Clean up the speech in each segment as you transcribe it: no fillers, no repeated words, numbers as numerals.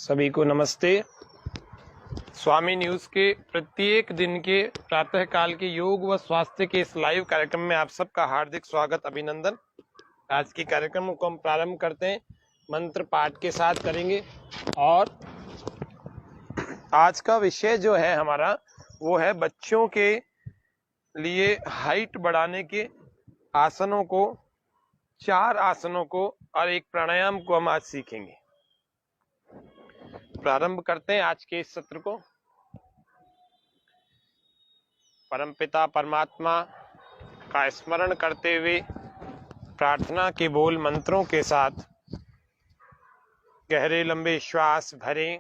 सभी को नमस्ते। स्वामी न्यूज के प्रत्येक दिन के प्रातः काल के योग व स्वास्थ्य के इस लाइव कार्यक्रम में आप सबका हार्दिक स्वागत, अभिनंदन। आज के कार्यक्रम को हम प्रारंभ करते हैं, मंत्र पाठ के साथ करेंगे। और आज का विषय जो है हमारा वो है बच्चों के लिए हाइट बढ़ाने के आसनों को, 4 आसनों को और एक प्राणायाम को हम आज सीखेंगे। प्रारंभ करते हैं आज के इस सत्र को। परमपिता परमात्मा का स्मरण करते हुए प्रार्थना के बोल मंत्रों के साथ गहरे लंबे श्वास भरें।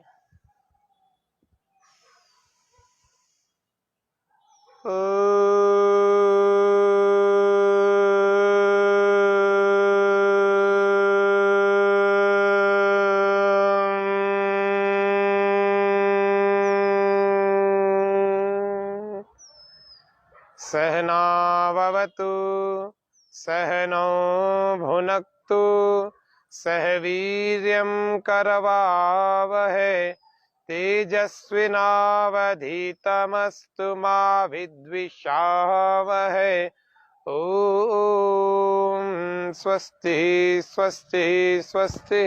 सहनावतु सहनौ भुनक्तु सह वीर्यं करवावहै तेजस्विनावधीतमस्तु मा विद्विषावहै। ओम स्वस्ति स्वस्ति स्वस्ति।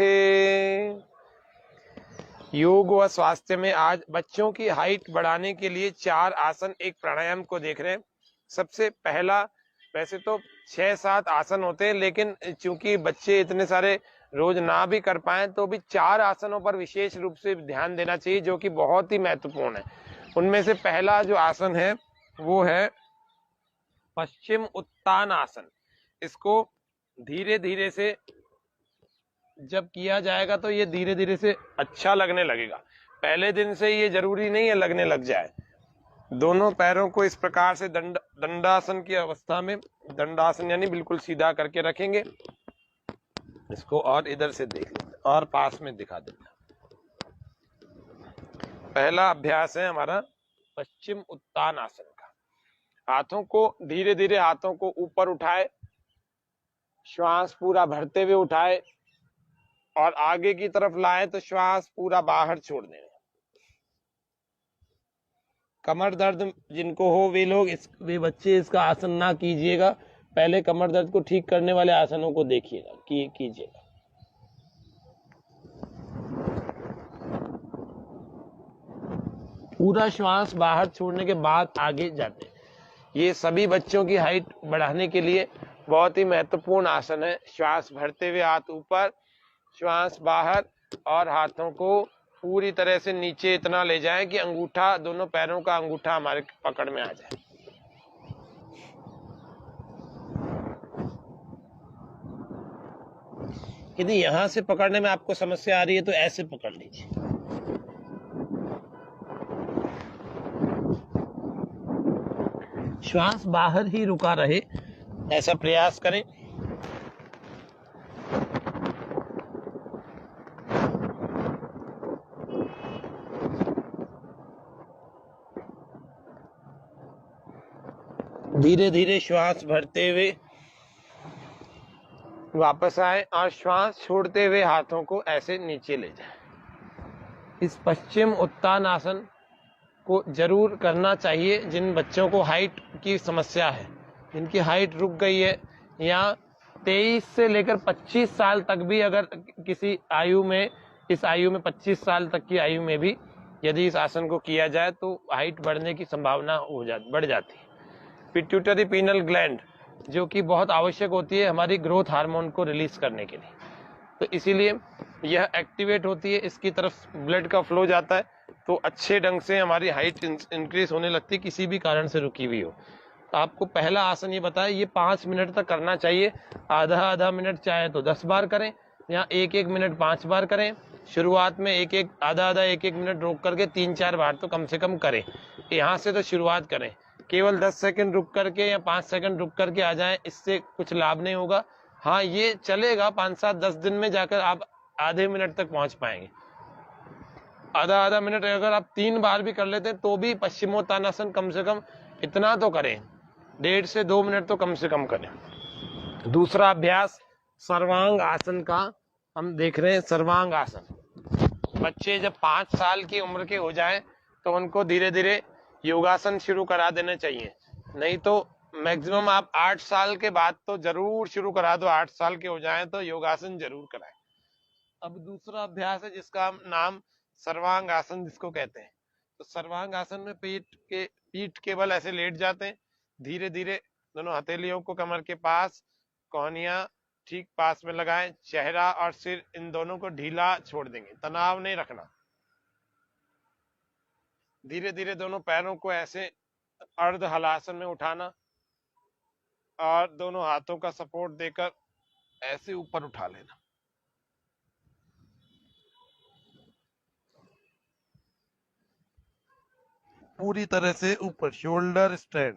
योग व स्वास्थ्य में आज बच्चों की हाइट बढ़ाने के लिए 4 आसन, एक प्राणायाम को देख रहे हैं। सबसे पहला, वैसे तो 6-7 आसन होते हैं, लेकिन चूंकि बच्चे इतने सारे रोज ना भी कर पाए तो भी 4 आसनों पर विशेष रूप से ध्यान देना चाहिए, जो कि बहुत ही महत्वपूर्ण है। उनमें से पहला जो आसन है वो है पश्चिम उत्तान आसन। इसको धीरे धीरे से जब किया जाएगा तो ये धीरे धीरे से अच्छा लगने लगेगा। पहले दिन से ये जरूरी नहीं है लगने लग जाए। दोनों पैरों को इस प्रकार से दंडासन की अवस्था में, दंडासन यानी बिल्कुल सीधा करके रखेंगे। इसको और इधर से देख लेते और पास में दिखा देते। पहला अभ्यास है हमारा पश्चिम उत्तान आसन का। हाथों को धीरे धीरे हाथों को ऊपर उठाए, श्वास पूरा भरते हुए उठाए और आगे की तरफ लाए तो श्वास पूरा बाहर छोड़ दें। कमर दर्द जिनको हो वे बच्चे इसका आसन ना कीजिएगा। पहले कमर दर्द को ठीक करने वाले आसनों को देखिएगा, कीजिएगा। पूरा श्वास बाहर छोड़ने के बाद आगे जाते हैं। ये सभी बच्चों की हाइट बढ़ाने के लिए बहुत ही महत्वपूर्ण आसन है। श्वास भरते हुए हाथ ऊपर, श्वास बाहर और हाथों को पूरी तरह से नीचे इतना ले जाएं कि अंगूठा, दोनों पैरों का अंगूठा हमारे पकड़ में आ जाए। यदि यहां से पकड़ने में आपको समस्या आ रही है तो ऐसे पकड़ लीजिए। श्वास बाहर ही रुका रहे, ऐसा प्रयास करें। धीरे धीरे श्वास भरते हुए वापस आए और श्वास छोड़ते हुए हाथों को ऐसे नीचे ले जाएं। इस पश्चिम उत्तान आसन को जरूर करना चाहिए जिन बच्चों को हाइट की समस्या है, जिनकी हाइट रुक गई है, या 23 से लेकर 25 साल तक भी, अगर किसी आयु में, इस आयु में 25 साल तक की आयु में भी यदि इस आसन को किया जाए तो हाइट बढ़ने की संभावना बढ़ जाती है। पिट्यूटरी पीनल ग्लैंड जो कि बहुत आवश्यक होती है हमारी ग्रोथ हार्मोन को रिलीज करने के लिए, तो इसीलिए यह एक्टिवेट होती है, इसकी तरफ ब्लड का फ्लो जाता है तो अच्छे ढंग से हमारी हाइट इंक्रीज होने लगती है, किसी भी कारण से रुकी हुई हो। तो आपको पहला आसन ये बताया, ये 5 मिनट तक करना चाहिए। आधा मिनट चाहे तो 10 बार करें, या 1-1 मिनट 5 बार करें। शुरुआत में आधा 1-1 मिनट रोक करके 3-4 बार तो कम से कम करें। यहाँ से तो शुरुआत करें। केवल 10 सेकंड रुक करके या 5 सेकंड रुक करके आ जाएं, इससे कुछ लाभ नहीं होगा। हाँ, ये चलेगा, 5-7-10 दिन में जाकर आप आधे मिनट तक पहुंच पाएंगे। आधा मिनट अगर आप 3 बार भी कर लेते हैं तो भी पश्चिमोत्तानासन कम से कम इतना तो करें, 1.5 से 2 मिनट तो कम से कम करें। दूसरा अभ्यास सर्वांग आसन का हम देख रहे हैं। सर्वांग आसन बच्चे जब 5 साल की उम्र के हो जाएं तो उनको धीरे धीरे योगासन शुरू करा देने चाहिए। नहीं तो मैक्सिमम आप 8 साल के बाद तो जरूर शुरू करा दो, 8 साल के हो जाएं तो योगासन जरूर कराएं। अब दूसरा अभ्यास है जिसका नाम सर्वांग आसन जिसको कहते हैं। तो सर्वांग आसन में पीठ के बल ऐसे लेट जाते हैं, धीरे धीरे दोनों हथेलियों को कमर के पास, कोहनियां ठीक पास में लगाएं, चेहरा और सिर इन दोनों को ढीला छोड़ देंगे, तनाव नहीं रखना। धीरे धीरे दोनों पैरों को ऐसे अर्ध हलासन में उठाना और दोनों हाथों का सपोर्ट देकर ऐसे ऊपर उठा लेना। पूरी तरह से ऊपर, शोल्डर स्ट्रेंथ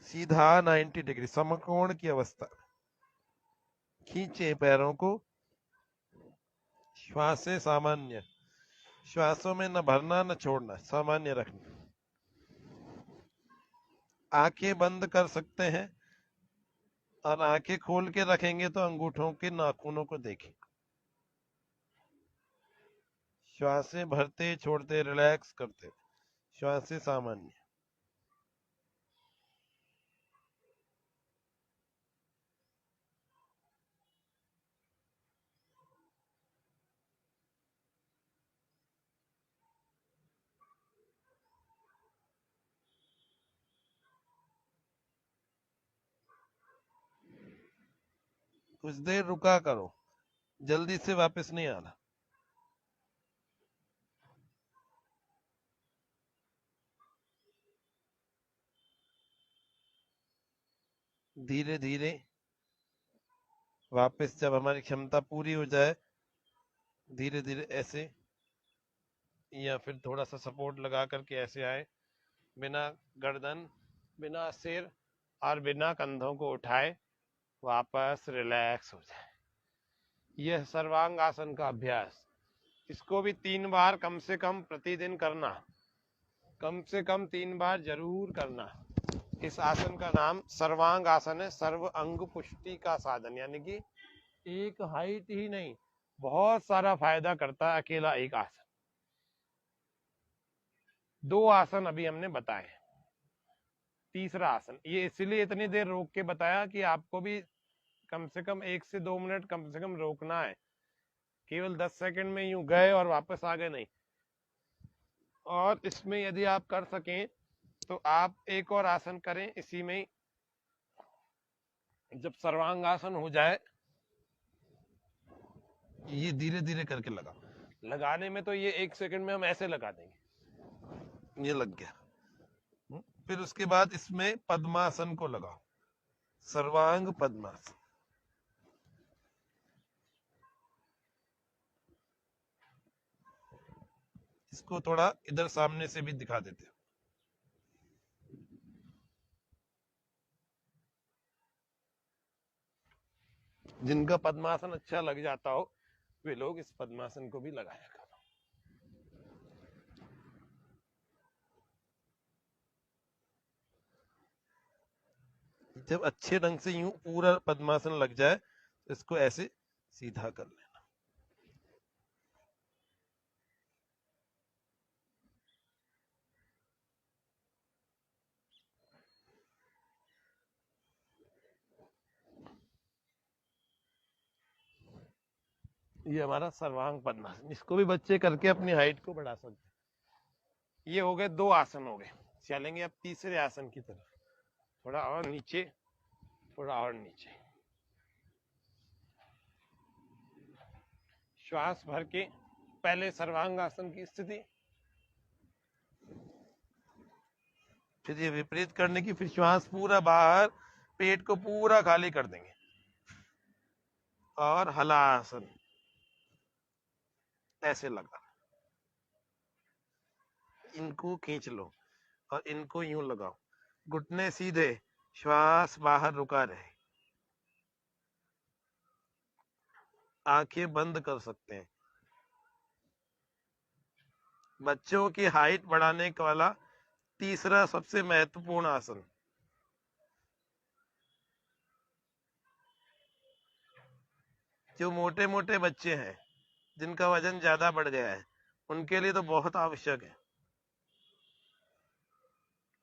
सीधा 90 डिग्री समकोण की अवस्था। खींचे पैरों को, श्वास से सामान्य, श्वासों में न भरना न छोड़ना, सामान्य रखना। आंखें बंद कर सकते हैं और आंखें खोल के रखेंगे तो अंगूठों के नाखूनों को देखें। श्वासें भरते छोड़ते रिलैक्स करते, श्वासें सामान्य। कुछ देर रुका करो, जल्दी से वापस नहीं आना। धीरे धीरे वापस जब हमारी क्षमता पूरी हो जाए, धीरे धीरे ऐसे या फिर थोड़ा सा सपोर्ट लगा करके ऐसे आए, बिना गर्दन, बिना सिर और बिना कंधों को उठाए वापस रिलैक्स हो जाए। यह सर्वांग आसन का अभ्यास, इसको भी 3 बार कम से कम प्रतिदिन करना, कम से कम 3 बार जरूर करना। इस आसन का नाम सर्वांग आसन है, सर्व अंग पुष्टि का साधन। यानी कि एक हाइट ही नहीं, बहुत सारा फायदा करता है अकेला एक आसन। 2 आसन अभी हमने बताए। तीसरा आसन, ये इसलिए इतनी देर रोक के बताया कि आपको भी कम से कम 1 से 2 मिनट कम से कम रोकना है। केवल 10 सेकंड में यूं गए और वापस आ गए नहीं। और इसमें यदि आप कर सकें तो आप एक और आसन करें इसी में। जब सर्वांग आसन हो जाए, ये धीरे धीरे करके लगाने में तो ये 1 सेकंड में हम ऐसे लगा देंगे, ये लग गया। फिर उसके बाद इसमें पद्मासन को लगाओ, सर्वांग पद्मासन। इसको थोड़ा इधर सामने से भी दिखा देते हैं। जिनका पद्मासन अच्छा लग जाता हो वे लोग इस पद्मासन को भी लगाया करो। जब अच्छे ढंग से यूं पूरा पद्मासन लग जाए, इसको ऐसे सीधा कर लेना। ये हमारा सर्वांग पद्मासन, इसको भी बच्चे करके अपनी हाइट को बढ़ा सकते हैं। ये हो गए 2 आसन हो गए। चलेंगे अब तीसरे आसन की तरफ, थोड़ा और नीचे, थोड़ा और नीचे। श्वास भर के पहले सर्वांग आसन की स्थिति, फिर ये विपरीत करने की, फिर श्वास पूरा बाहर, पेट को पूरा खाली कर देंगे और हलासन ऐसे लगा। इनको खींच लो और इनको यूं लगाओ, घुटने सीधे, श्वास बाहर रुका रहे। आंखें बंद कर सकते हैं। बच्चों की हाइट बढ़ाने वाला तीसरा सबसे महत्वपूर्ण आसन। जो मोटे मोटे बच्चे हैं, जिनका वजन ज्यादा बढ़ गया है, उनके लिए तो बहुत आवश्यक है।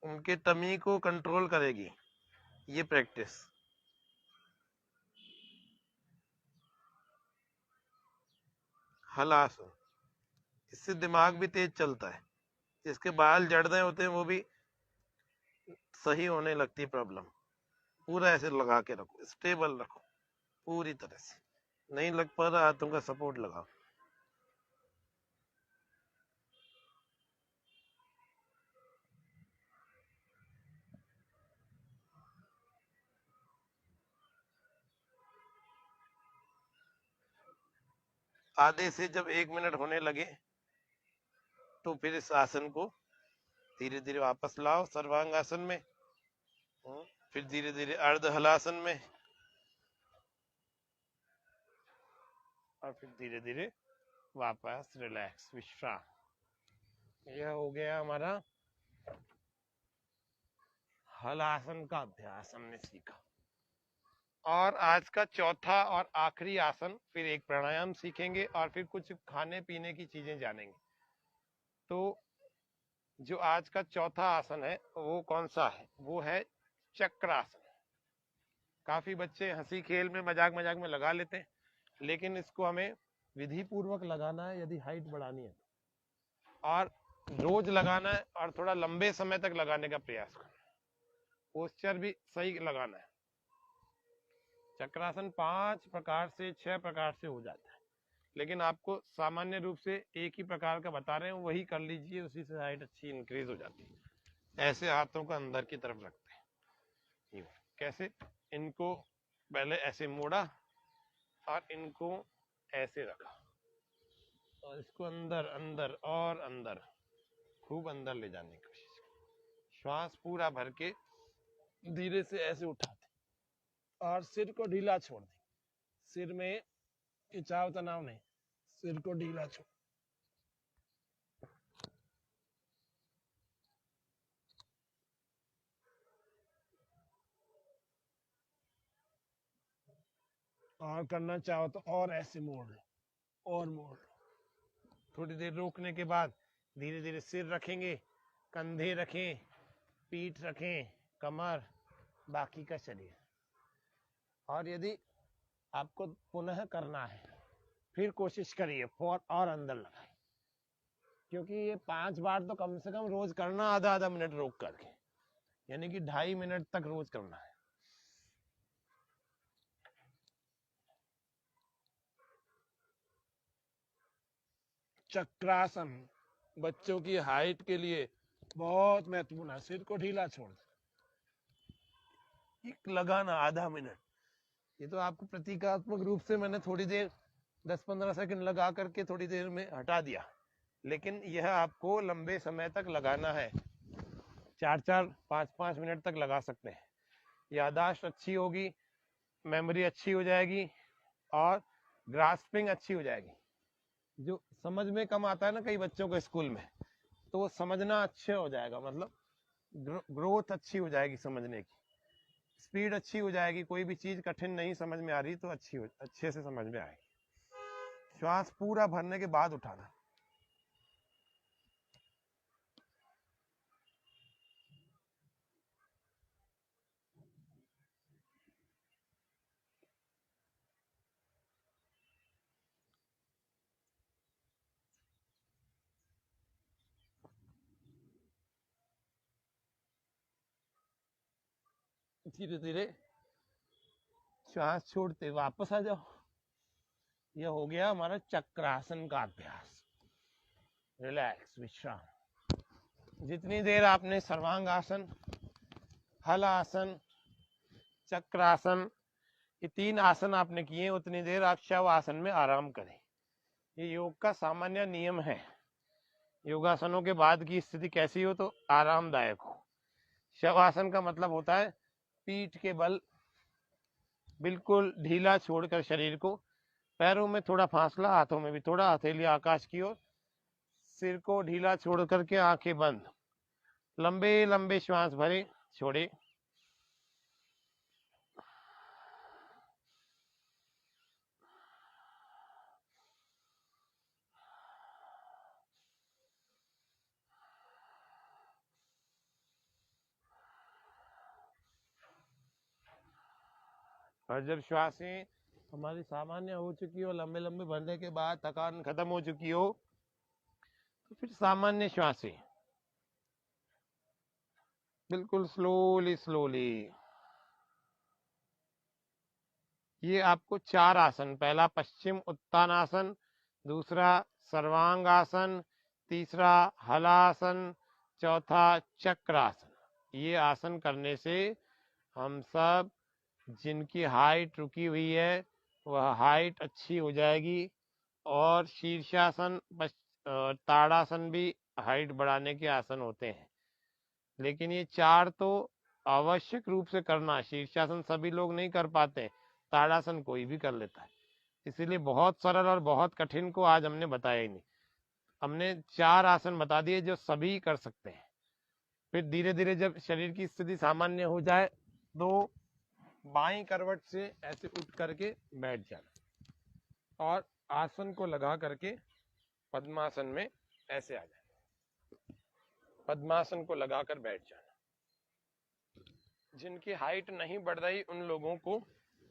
उनके टमी को कंट्रोल करेगी ये प्रैक्टिस। हलासन, इससे दिमाग भी तेज चलता है। जिसके बाल जड़ रहे होते हैं वो भी सही होने लगती है प्रॉब्लम। पूरा ऐसे लगा के रखो, स्टेबल रखो पूरी तरह से। नहीं लग पा रहा, हाथों का सपोर्ट लगाओ। आधे से जब 1 मिनट होने लगे तो फिर इस आसन को धीरे धीरे वापस लाओ सर्वांग आसन में। फिर धीरे धीरे अर्ध हलासन में, और फिर धीरे धीरे वापस रिलैक्स विश्राम। यह हो गया हमारा हलासन का अभ्यास, हमने सीखा। और आज का चौथा और आखिरी आसन, फिर एक प्राणायाम सीखेंगे और फिर कुछ खाने पीने की चीजें जानेंगे। तो जो आज का चौथा आसन है वो कौन सा है? वो है चक्रासन। काफी बच्चे हंसी खेल में मजाक मजाक में लगा लेते हैं, लेकिन इसको हमें विधि पूर्वक लगाना है यदि हाइट बढ़ानी है, और रोज लगाना है, और थोड़ा लंबे समय तक लगाने का प्रयास करना है। पोस्चर भी सही लगाना है। चक्रासन 5 प्रकार से 6 प्रकार से हो जाता है, लेकिन आपको सामान्य रूप से एक ही प्रकार का बता रहे हैं, वही कर लीजिए, उसी से हाइट अच्छी इंक्रीज हो जाती है। ऐसे हाथों को अंदर की तरफ रखते हैं। कैसे? इनको पहले ऐसे मोड़ा और इनको ऐसे रखा, और इसको अंदर अंदर और अंदर, खूब अंदर ले जाने की कोशिश करें। श्वास पूरा भर के धीरे से ऐसे उठाते, और सिर को ढीला छोड़ दें। सिर में खिंचाव तनाव नहीं, सिर को ढीला छोड़। और करना चाहो तो और ऐसे मोड़ लो, और मोड़ लो। थोड़ी देर रोकने के बाद धीरे धीरे सिर रखेंगे, कंधे रखें, पीठ रखें, कमर, बाकी का शरीर। और यदि आपको पुनः करना है, फिर कोशिश करिए और अंदर लगाए, क्योंकि ये 5 बार तो कम से कम रोज करना, आधा आधा मिनट रोक करके, यानी कि 2.5 मिनट तक रोज करना है। चक्रासन बच्चों की हाइट के लिए बहुत महत्वपूर्ण है। सिर को ढीला छोड़ लगाना आधा मिनट। ये तो आपको प्रतीकात्मक रूप से मैंने थोड़ी देर 10-15 सेकंड लगा करके थोड़ी देर में हटा दिया, लेकिन यह आपको लंबे समय तक लगाना है। 4-4, 5-5 मिनट तक लगा सकते हैं। यादाश्त अच्छी होगी, मेमोरी अच्छी हो जाएगी, और ग्रास्पिंग अच्छी हो जाएगी। जो समझ में कम आता है ना कई बच्चों को स्कूल में, तो वो समझना अच्छा हो जाएगा, मतलब ग्रोथ अच्छी हो जाएगी, समझने की स्पीड अच्छी हो जाएगी। कोई भी चीज कठिन नहीं समझ में आ रही तो अच्छे से समझ में आएगी। श्वास पूरा भरने के बाद उठाना। धीरे धीरे श्वास छोड़ते वापस आ जाओ। यह हो गया हमारा चक्रासन का अभ्यास। रिलैक्स, विश्राम। जितनी देर आपने सर्वांग आसन, हल आसन, चक्रासन, ये 3 आसन आपने किए, उतनी देर आप शव आसन में आराम करें। ये योग का सामान्य नियम है। योगासनों के बाद की स्थिति कैसी हो तो आरामदायक हो। शव आसन का मतलब होता है पीठ के बल बिल्कुल ढीला छोड़कर शरीर को, पैरों में थोड़ा फासला, हाथों में भी थोड़ा, हथेली आकाश की ओर, सिर को ढीला छोड़ करके आंखें बंद, लंबे लंबे श्वास भरे, छोड़े। और जब श्वासें हमारी सामान्य हो चुकी हो, लंबे लंबे भरने के बाद थकान खत्म हो चुकी हो, तो फिर सामान्य श्वासें बिल्कुल स्लोली स्लोली। ये आपको 4 आसन, पहला पश्चिम उत्तानासन, दूसरा सर्वांगासन, तीसरा हलासन, चौथा चक्रासन। ये आसन करने से हम सब जिनकी हाइट रुकी हुई है वह हाइट अच्छी हो जाएगी, और शीर्षासन ताड़ासन भी हाइट बढ़ाने के आसन होते हैं। लेकिन ये 4 तो आवश्यक रूप से करना। शीर्षासन सभी लोग नहीं कर पाते, ताड़ासन कोई भी कर लेता है। इसीलिए बहुत सरल और बहुत कठिन को आज हमने बताया ही नहीं। हमने 4 आसन बता दिए जो सभी कर सकते हैं। फिर धीरे धीरे जब शरीर की स्थिति सामान्य हो जाए तो बाईं करवट से ऐसे उठ करके बैठ जाना और आसन को लगा करके पद्मासन में ऐसे आ जाना। पद्मासन को लगाकर बैठ जाना। जिनकी हाइट नहीं बढ़ रही उन लोगों को,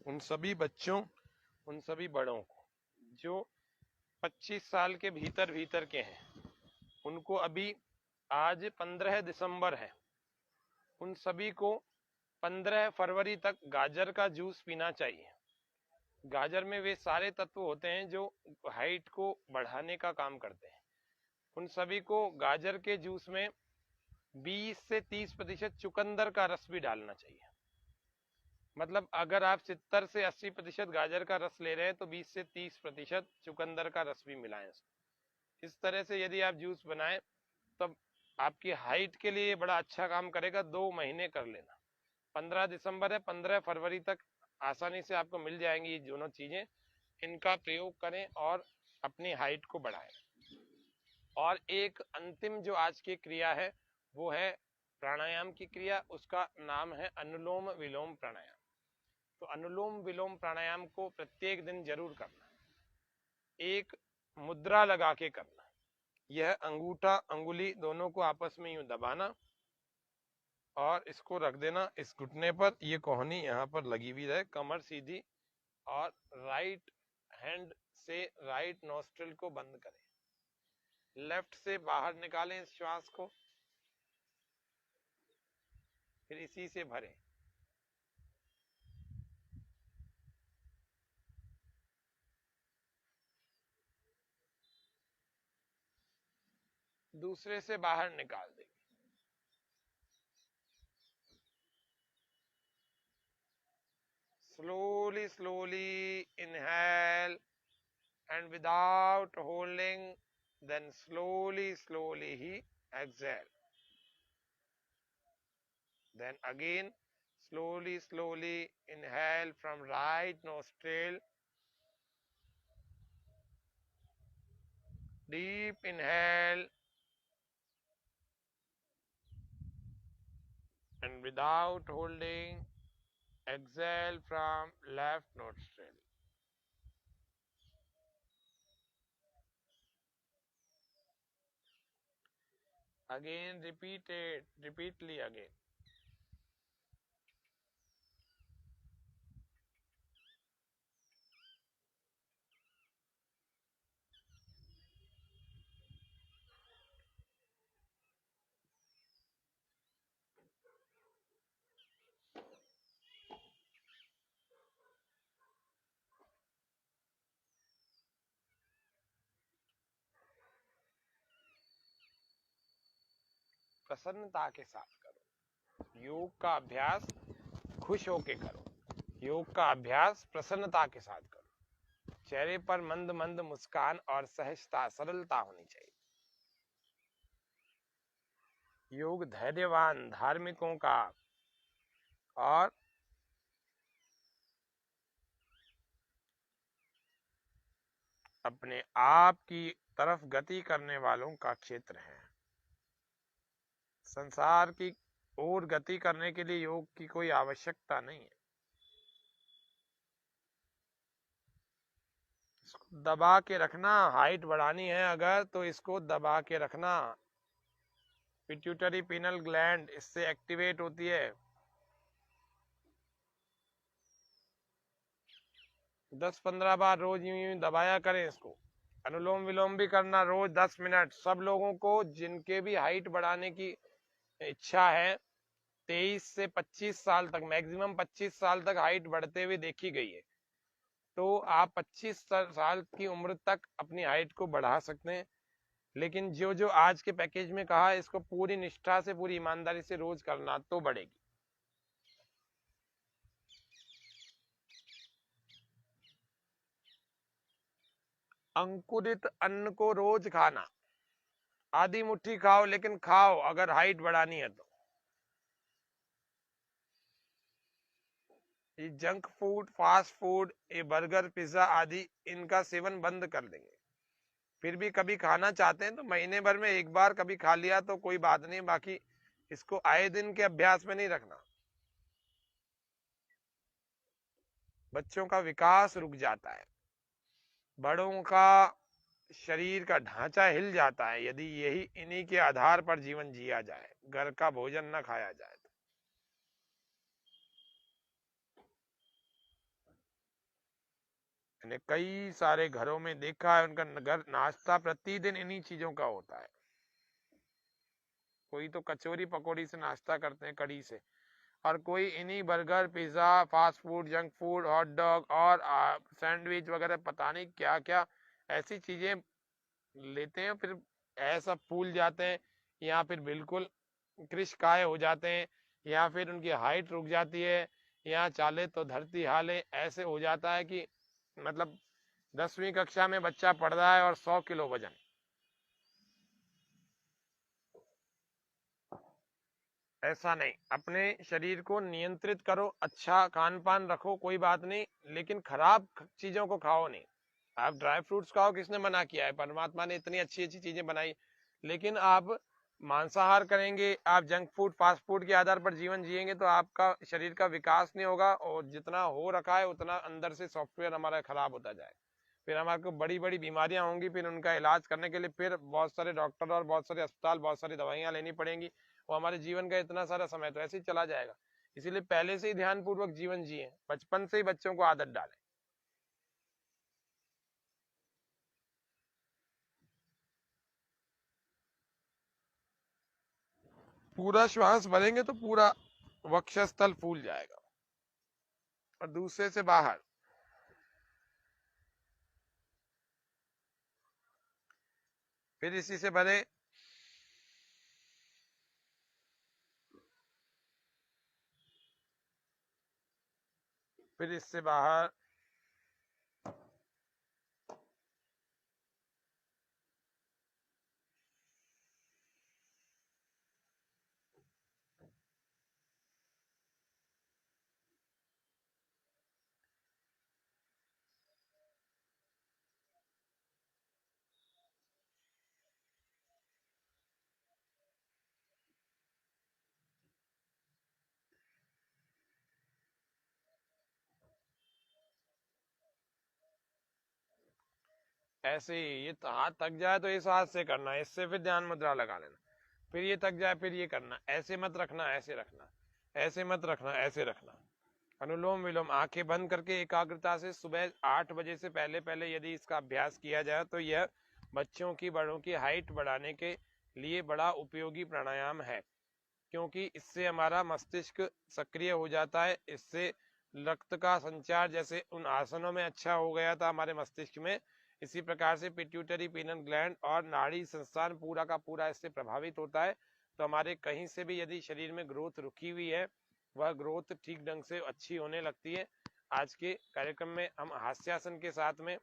उन सभी बच्चों, उन सभी बड़ों को जो 25 साल के भीतर भीतर के हैं, उनको अभी आज 15 दिसंबर है, उन सभी को 15 फरवरी तक गाजर का जूस पीना चाहिए। गाजर में वे सारे तत्व होते हैं जो हाइट को बढ़ाने का काम करते हैं। उन सभी को गाजर के जूस में 20 से 30% चुकंदर का रस भी डालना चाहिए। मतलब अगर आप 70 से 80% गाजर का रस ले रहे हैं तो 20 से 30% चुकंदर का रस भी मिलाएं। इस तरह से यदि आप जूस बनाएं तब आपकी हाइट के लिए बड़ा अच्छा काम करेगा। 2 महीने कर लेना। 15 दिसंबर है, 15 फरवरी तक आसानी से आपको मिल जाएंगी ये दोनों चीजें। इनका प्रयोग करें और अपनी हाइट को बढ़ाएं। और एक अंतिम जो आज की क्रिया है वो है प्राणायाम की क्रिया। उसका नाम है अनुलोम विलोम प्राणायाम। तो अनुलोम विलोम प्राणायाम को प्रत्येक दिन जरूर करना। एक मुद्रा लगा के करना। यह अंगूठा अंगुली दोनों को आपस में यूं दबाना और इसको रख देना इस घुटने पर। ये कोहनी यहाँ पर लगी हुई रहे, कमर सीधी, और राइट हैंड से राइट नोस्ट्रिल को बंद करें। लेफ्ट से बाहर निकालें इस श्वास को, फिर इसी से भरें। दूसरे से बाहर निकाल दें। slowly slowly inhale and without holding, then slowly slowly he exhale. Then again slowly slowly inhale from right nostril, deep inhale, and without holding exhale from left nostril. Again repeat it repeatedly again. प्रसन्नता के साथ करो। योग का अभ्यास खुश होके करो। योग का अभ्यास प्रसन्नता के साथ करो। चेहरे पर मंद मंद मुस्कान और सहजता, सरलता होनी चाहिए। योग धैर्यवान धार्मिकों का और अपने आप की तरफ गति करने वालों का क्षेत्र है। संसार की ओर गति करने के लिए योग की कोई आवश्यकता नहीं है। इसको दबा के रखना। हाइट बढ़ानी है अगर तो इसको दबा के रखना। पिट्यूटरी पिनल ग्लैंड इससे एक्टिवेट होती है। 10-15 बार रोज यूं यूं दबाया करें इसको। अनुलोम विलोम भी करना रोज 10 मिनट। सब लोगों को जिनके भी हाइट बढ़ाने की इच्छा है 23 से 25 साल तक, मैक्सिमम 25 साल तक हाइट बढ़ते हुए देखी गई है। तो आप 25 साल की उम्र तक अपनी हाइट को बढ़ा सकते हैं। लेकिन जो जो आज के पैकेज में कहा इसको पूरी निष्ठा से, पूरी ईमानदारी से रोज करना तो बढ़ेगी। अंकुरित अन्न को रोज खाना, आधी मुट्ठी खाओ लेकिन खाओ अगर हाइट बढ़ानी है तो। ये जंक फूड, फास्ट फूड, ये बर्गर, पिज्जा आदि, इनका सेवन बंद कर देंगे। फिर भी कभी खाना चाहते हैं तो महीने भर में एक बार कभी खा लिया तो कोई बात नहीं, बाकी इसको आए दिन के अभ्यास में नहीं रखना। बच्चों का विकास रुक जाता है, बड़ों का शरीर का ढांचा हिल जाता है यदि यही इन्हीं के आधार पर जीवन जिया जाए, घर का भोजन न खाया जाए तो। मैंने कई सारे घरों में देखा है, उनका घर नाश्ता प्रतिदिन इन्हीं चीजों का होता है। कोई तो कचौरी पकौड़ी से नाश्ता करते हैं, कड़ी से, और कोई इन्हीं burger, pizza, fast food, junk food, hot dog और सैंडविच वगैरह पता नहीं क्या क्या ऐसी चीजें लेते हैं। फिर ऐसा फूल जाते हैं या फिर बिल्कुल कृशकाय हो जाते हैं, या फिर उनकी हाइट रुक जाती है, या चाले तो धरती हाले ऐसे हो जाता है कि मतलब 10वीं कक्षा में बच्चा पढ़ रहा है और 100 किलो वजन। ऐसा नहीं, अपने शरीर को नियंत्रित करो, अच्छा खान पान रखो, कोई बात नहीं, लेकिन खराब चीजों को खाओ नहीं। आप ड्राई फ्रूट्स खाओ, किसने मना किया है? परमात्मा ने इतनी अच्छी अच्छी चीजें बनाई। लेकिन आप मांसाहार करेंगे, आप जंक फूड, फास्ट फूड के आधार पर जीवन जिएंगे तो आपका शरीर का विकास नहीं होगा, और जितना हो रखा है उतना अंदर से सॉफ्टवेयर हमारा खराब होता जाए। फिर हमारे को बड़ी बड़ी बीमारियां होंगी, फिर उनका इलाज करने के लिए फिर बहुत सारे डॉक्टर और बहुत सारे अस्पताल, बहुत सारी दवाइयां लेनी पड़ेंगी, वो हमारे जीवन का इतना सारा समय तो ऐसे ही चला जाएगा। इसीलिए पहले से ही ध्यान पूर्वक जीवन जिए, बचपन से ही बच्चों को आदत डालें। पूरा श्वास भरेंगे तो पूरा वक्षस्थल फूल जाएगा। और दूसरे से बाहर, फिर इसी से भरे, फिर इससे बाहर, ऐसे ही। ये हाथ थक जाए तो इस हाथ से करना, इससे फिर ध्यान मुद्रा लगा लेना। फिर ये थक जाए फिर ये करना, ऐसे मत रखना, ऐसे रखना, ऐसे मत रखना, ऐसे रखना। अनुलोम विलोम आंखें बंद करके एकाग्रता से सुबह 8 बजे से पहले पहले यदि इसका अभ्यास किया जाए तो यह बच्चों की, बड़ों की हाइट बढ़ाने के लिए बड़ा उपयोगी प्राणायाम है। क्योंकि इससे हमारा मस्तिष्क सक्रिय हो जाता है, इससे रक्त का संचार जैसे उन आसनों में अच्छा हो गया था हमारे मस्तिष्क में, इसी प्रकार से पिट्यूटरी, पीनल ग्लैंड और नाड़ी संस्थान पूरा का पूरा इससे प्रभावित होता है। तो हमारे कहीं से भी यदि शरीर में ग्रोथ रुकी हुई है, वह ग्रोथ ठीक ढंग से अच्छी होने लगती है। आज के कार्यक्रम में हम हास्यासन के साथ में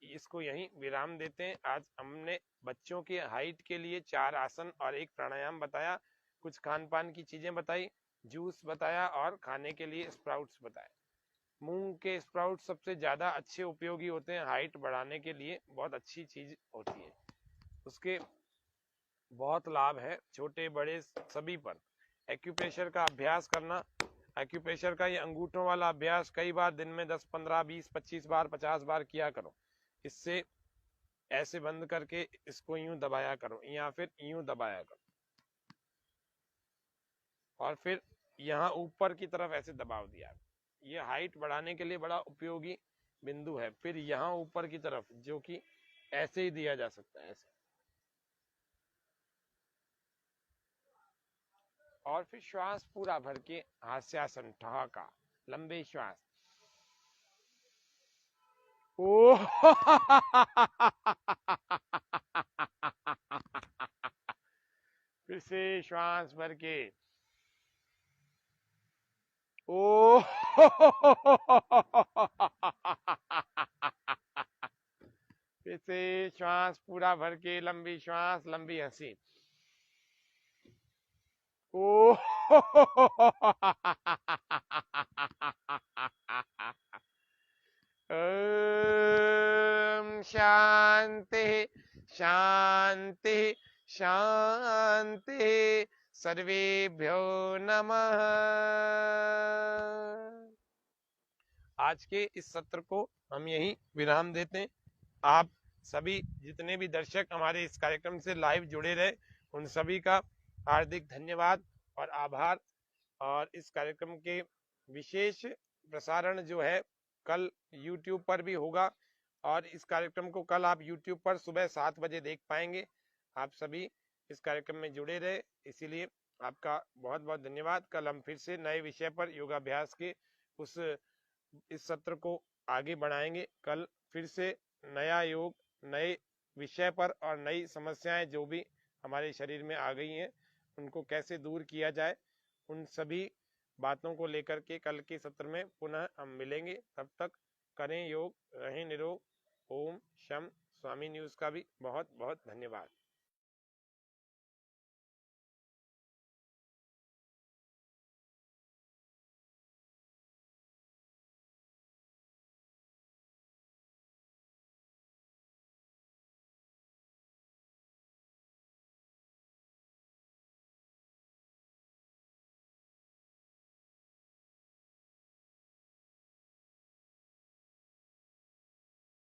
इसको यहीं विराम देते हैं। आज हमने बच्चों के हाइट के लिए 4 आसन और एक प्राणायाम बताया, कुछ खान पान की चीजें बताई, जूस बताया और खाने के लिए स्प्राउट्स बताए। मूंग के स्प्राउट सबसे ज्यादा अच्छे उपयोगी होते हैं, हाइट बढ़ाने के लिए बहुत अच्छी चीज होती है, उसके बहुत लाभ है छोटे बड़े सभी पर। एक्यूप्रेशर का अभ्यास करना, एक्यूप्रेशर का ये अंगूठों वाला अभ्यास कई बार दिन में 10, 15, 20, 25 बार, 50 बार किया करो। इससे ऐसे बंद करके इसको यूं दबाया करो या फिर यूं दबाया करो, और फिर यहाँ ऊपर की तरफ ऐसे दबाव दिया, ये हाइट बढ़ाने के लिए बड़ा उपयोगी बिंदु है। फिर यहाँ ऊपर की तरफ जो कि ऐसे ही दिया जा सकता है, ऐसे। और फिर श्वास पूरा भर के हास्यासन ठहाका, लंबे श्वास। ओ फिर से श्वास भर के ओ फिर से श्वास पूरा भर के लंबी श्वास, लंबी हंसी। ओ ओम शांति शांति शांति। सर्वेभ्यो नमः। आज के इस सत्र को हम यहीं विराम देते हैं। आप सभी जितने भी दर्शक हमारे इस कार्यक्रम से लाइव जुड़े रहे, उन सभी का हार्दिक धन्यवाद और आभार। और इस कार्यक्रम के विशेष प्रसारण जो है कल YouTube पर भी होगा, और इस कार्यक्रम को कल आप YouTube पर सुबह 7 बजे देख पाएंगे। आप सभी इस कार्यक्रम में जुड़े रहे, इसीलिए आपका बहुत बहुत धन्यवाद। कल हम फिर से नए विषय पर योगाभ्यास के इस सत्र को आगे बढ़ाएंगे। कल फिर से नया योग, नए विषय पर और नई समस्याएं जो भी हमारे शरीर में आ गई हैं उनको कैसे दूर किया जाए, उन सभी बातों को लेकर के कल के सत्र में पुनः हम मिलेंगे। तब तक करें योग, रहें निरोग। ओम शम। स्वामी न्यूज का भी बहुत बहुत धन्यवाद।